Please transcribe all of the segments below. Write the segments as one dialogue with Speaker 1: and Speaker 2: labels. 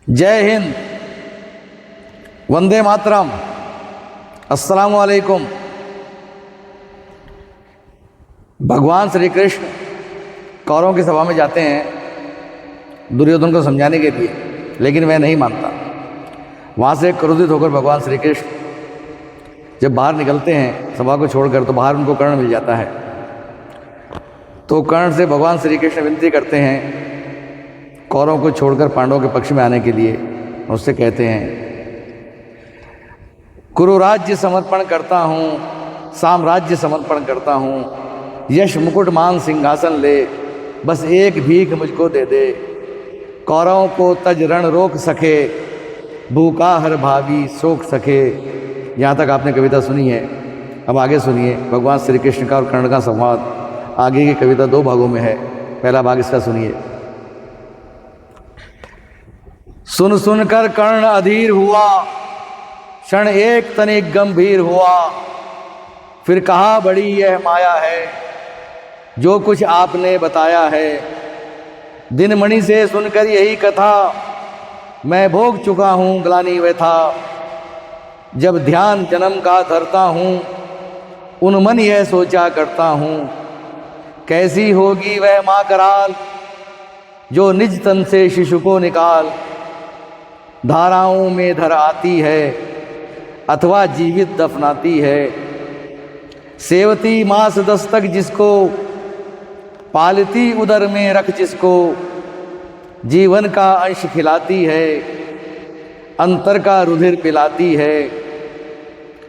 Speaker 1: जय हिंद, वंदे मातरम, अस्सलाम वालेकुम। भगवान श्री कृष्ण कौरवों की सभा में जाते हैं दुर्योधन को समझाने के लिए, लेकिन वह नहीं मानता। वहाँ से क्रोधित होकर भगवान श्री कृष्ण जब बाहर निकलते हैं सभा को छोड़कर, तो बाहर उनको कर्ण मिल जाता है। तो कर्ण से भगवान श्री कृष्ण विनती करते हैं कौरवों को छोड़कर पांडवों के पक्ष में आने के लिए। उससे कहते हैं, कुरु राज्य समर्पण करता हूँ, साम्राज्य समर्पण करता हूँ, यश मुकुट मान सिंहासन ले, बस एक भीख मुझको दे दे। कौरवों को तज रण रोक सके, भूखा हर भावी सोख सके। यहाँ तक आपने कविता सुनी है। अब आगे सुनिए भगवान श्री कृष्ण का और कर्ण का संवाद। आगे की कविता दो भागों में है, पहला भाग इसका सुनिए। सुन सुनकर कर्ण अधीर हुआ, क्षण एक तनिक गंभीर हुआ। फिर कहा, बड़ी यह माया है जो कुछ आपने बताया है। दिनमणि से सुनकर यही कथा, मैं भोग चुका हूँ ग्लानि व्यथा। जब ध्यान जन्म का धरता हूँ, उन मन यह सोचा करता हूँ, कैसी होगी वह माँ कराल जो निज तन से शिशु को निकाल। धाराओं में धर आती है अथवा जीवित दफनाती है। सेवती मास दस्तक जिसको, पालती उदर में रख जिसको। जीवन का अंश खिलाती है, अंतर का रुधिर पिलाती है।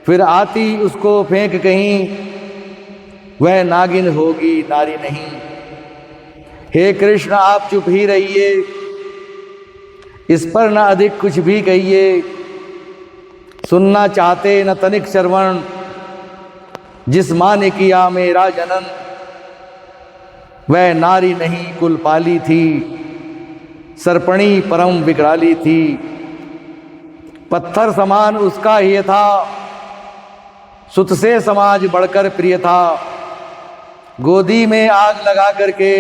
Speaker 1: फिर आती उसको फेंक कहीं, वह नागिन होगी नारी नहीं। हे कृष्ण आप चुप ही रहिए, इस पर न अधिक कुछ भी कहिए। सुनना चाहते न तनिक श्रवण, जिस माँ ने किया मेरा जनन। वह नारी नहीं कुल पाली थी, सर्पणी परम विकराली थी। पत्थर समान उसका ही था, सुत से समाज बढ़कर प्रिय था। गोदी में आग लगा करके,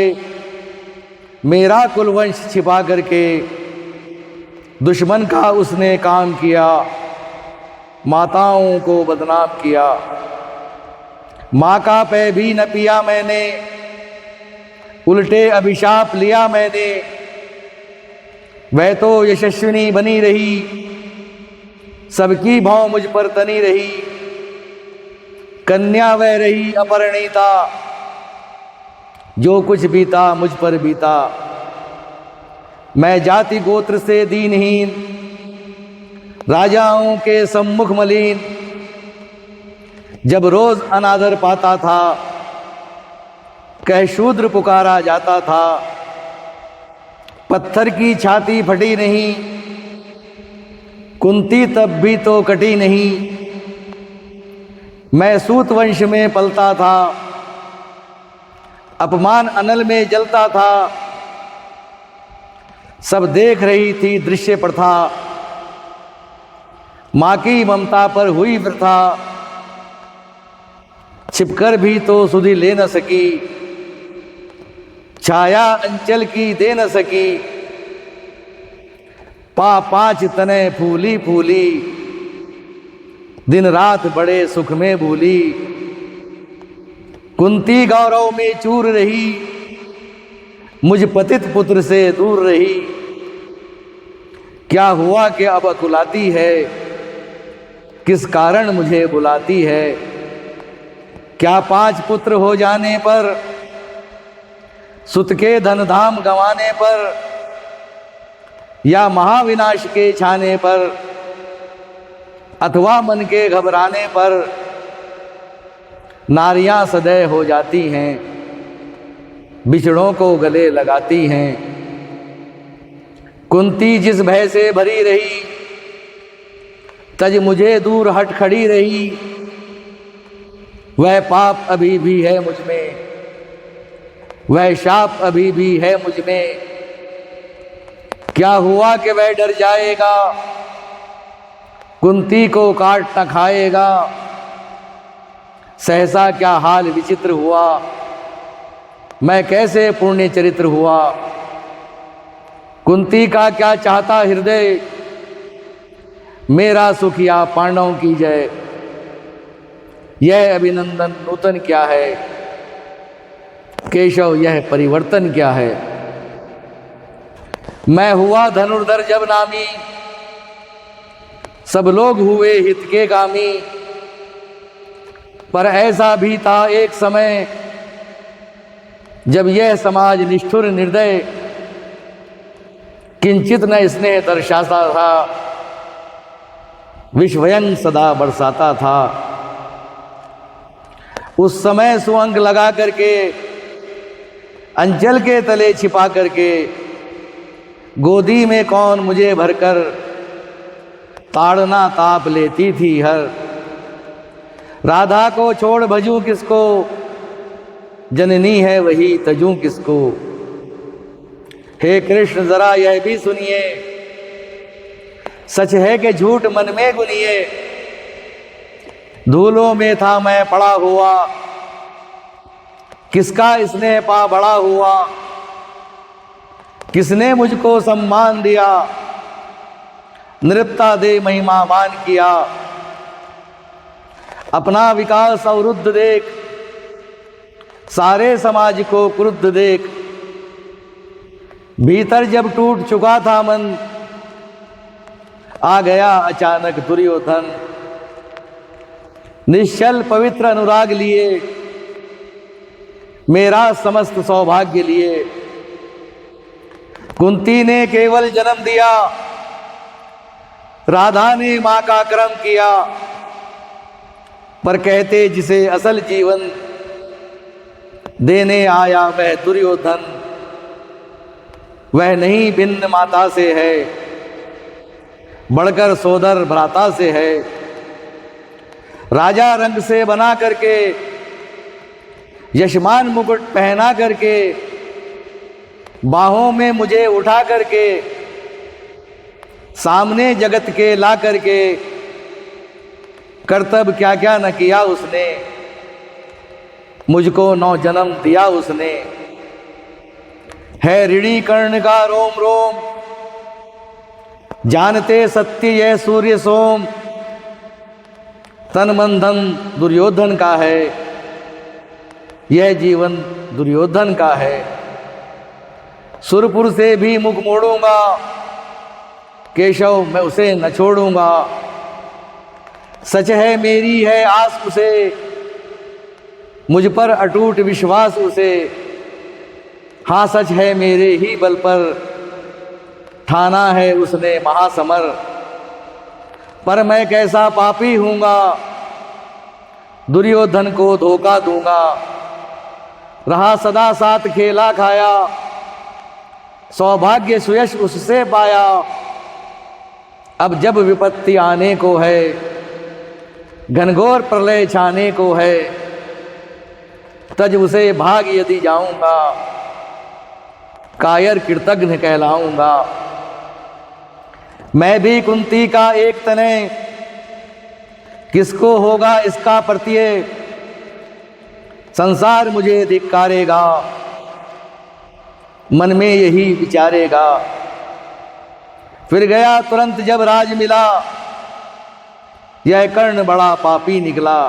Speaker 1: मेरा कुलवंश छिपा करके। दुश्मन का उसने काम किया, माताओं को बदनाम किया। माँ का पै भी न पिया मैंने, उल्टे अभिशाप लिया मैंने। वह तो यशस्विनी बनी रही, सबकी भौं मुझ पर तनी रही। कन्या वह रही अपरिणीता, जो कुछ बीता मुझ पर बीता। मैं जाति गोत्र से दीनहीन, राजाओं के सम्मुख मलिन। जब रोज अनादर पाता था, कह शूद्र पुकारा जाता था। पत्थर की छाती फटी नहीं, कुंती तब भी तो कटी नहीं। मैं सूत वंश में पलता था, अपमान अनल में जलता था। सब देख रही थी दृश्य प्रथा, माँ की ममता पर हुई वृथा। छिपकर भी तो सुधि ले न सकी, छाया अंचल की दे न सकी। पाँच तने फूली फूली, दिन रात बड़े सुख में भूली। कुंती गौरव में चूर रही, मुझ पतित पुत्र से दूर रही। क्या हुआ कि अब अकुलाती है, किस कारण मुझे बुलाती है। क्या 5 पुत्र हो जाने पर, सुत के धन धाम गंवाने पर, या महाविनाश के छाने पर, अथवा मन के घबराने पर। नारियां सदैव हो जाती हैं, बिछड़ों को गले लगाती हैं। कुंती जिस भय से भरी रही, तज मुझे दूर हट खड़ी रही। वह पाप अभी भी है मुझ में, वह शाप अभी भी है मुझ में। क्या हुआ कि वह डर जाएगा, कुंती को काट न खाएगा। सहसा क्या हाल विचित्र हुआ, मैं कैसे पुण्य चरित्र हुआ। कुंती का क्या चाहता हृदय, मेरा सुख या पांडवों की जय। यह अभिनंदन नूतन क्या है, केशव यह परिवर्तन क्या है। मैं हुआ धनुर्धर जब नामी, सब लोग हुए हित के गामी। पर ऐसा भी था एक समय, जब यह समाज निष्ठुर निर्दय, किंचित न स्नेह दर्शाता था, विषभयंग सदा बरसाता था। उस समय सुअंग लगा करके, अंचल के तले छिपा करके, गोदी में कौन मुझे भरकर, ताड़ना ताप लेती थी हर। राधा को छोड़ भजूं किसको, जननी है वही तजूं किसको। हे कृष्ण जरा यह भी सुनिए, सच है कि झूठ मन में गुनिए। धूलों में था मैं पड़ा हुआ, किसका इसने पा बड़ा हुआ। किसने मुझको सम्मान दिया, नृत्ता दे महिमा मान किया। अपना विकास अवरुद्ध देख, सारे समाज को क्रुद्ध देख। भीतर जब टूट चुका था मन, आ गया अचानक दुर्योधन। निश्चल पवित्र अनुराग लिए, मेरा समस्त सौभाग्य लिए। कुंती ने केवल जन्म दिया, राधा ने मां का कर्म किया। पर कहते जिसे असल जीवन, देने आया वह दुर्योधन। वह नहीं भिन्न माता से है, बढ़कर सोदर भ्राता से है। राजा रंग से बना करके, यशमान मुकुट पहना करके, बाहों में मुझे उठा करके, सामने जगत के ला करके, कर्तव्य क्या क्या न किया उसने। मुझको 9 जन्म दिया उसने। है ऋणी कर्ण का रोम रोम, जानते सत्य यह सूर्य सोम। तन मन धन दुर्योधन का है, यह जीवन दुर्योधन का है। सुरपुर से भी मुख मोड़ूंगा, केशव मैं उसे न छोड़ूंगा। सच है मेरी है आस उसे, मुझ पर अटूट विश्वास उसे। हाँ सच है मेरे ही बल पर, ठाना है उसने महासमर। पर मैं कैसा पापी हूँगा, दुर्योधन को धोखा दूंगा। रहा सदा साथ खेला खाया, सौभाग्य सुयश उससे पाया। अब जब विपत्ति आने को है, घनघोर प्रलय छाने को है। तज उसे भाग यदि जाऊंगा, कायर कृतघ्न कहलाऊंगा। मैं भी कुंती का एक तने, किसको होगा इसका प्रत्यय। संसार मुझे धिक्कारेगा, मन में यही विचारेगा। फिर गया तुरंत जब राज मिला, यह कर्ण बड़ा पापी निकला।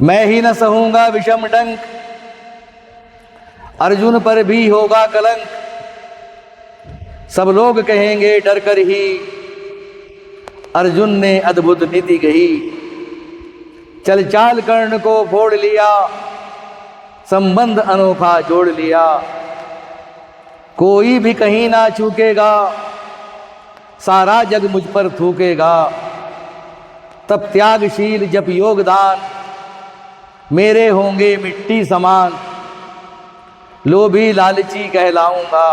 Speaker 1: मैं ही न सहूंगा विषम डंक, अर्जुन पर भी होगा कलंक। सब लोग कहेंगे डर कर ही, अर्जुन ने अद्भुत नीति कही। चल चाल कर्ण को फोड़ लिया, संबंध अनोखा जोड़ लिया। कोई भी कहीं ना चूकेगा, सारा जग मुझ पर थूकेगा। तब त्यागशील जप योगदान, मेरे होंगे मिट्टी समान। लोभी लालची कहलाऊंगा,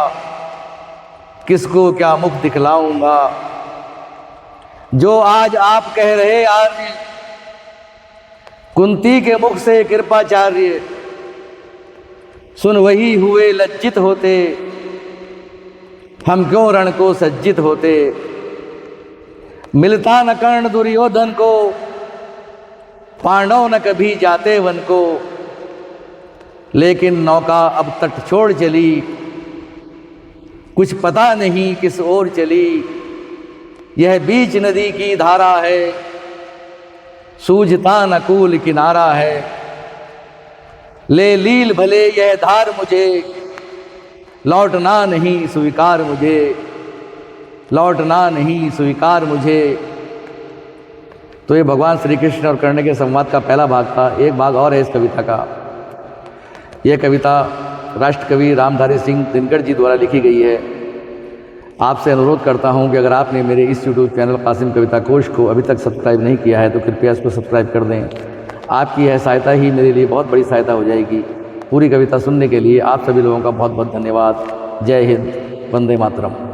Speaker 1: किसको क्या मुख दिखलाऊंगा। जो आज आप कह रहे आर्य, कुंती के मुख से कृपाचार्य। सुन वही हुए लज्जित होते, हम क्यों रण को सज्जित होते। मिलता न कर्ण दुर्योधन को, पांडव न कभी जाते वन को। लेकिन नौका अब तट छोड़ चली, कुछ पता नहीं किस ओर चली, यह बीच नदी की धारा है, सूझता न कूल किनारा है। ले लील भले यह धार मुझे, लौटना नहीं स्वीकार मुझे, लौटना नहीं स्वीकार मुझे। तो ये भगवान श्री कृष्ण और कर्ण के संवाद का पहला भाग था। एक भाग और है इस कविता का। यह कविता राष्ट्रकवि रामधारी सिंह दिनकर जी द्वारा लिखी गई है। आपसे अनुरोध करता हूं कि अगर आपने मेरे इस यूट्यूब चैनल कासिम कविता कोश को अभी तक सब्सक्राइब नहीं किया है तो कृपया इसको सब्सक्राइब कर दें। आपकी यह सहायता ही मेरे लिए बहुत बड़ी सहायता हो जाएगी। पूरी कविता सुनने के लिए आप सभी लोगों का बहुत बहुत धन्यवाद। जय हिंद, वंदे मातरम।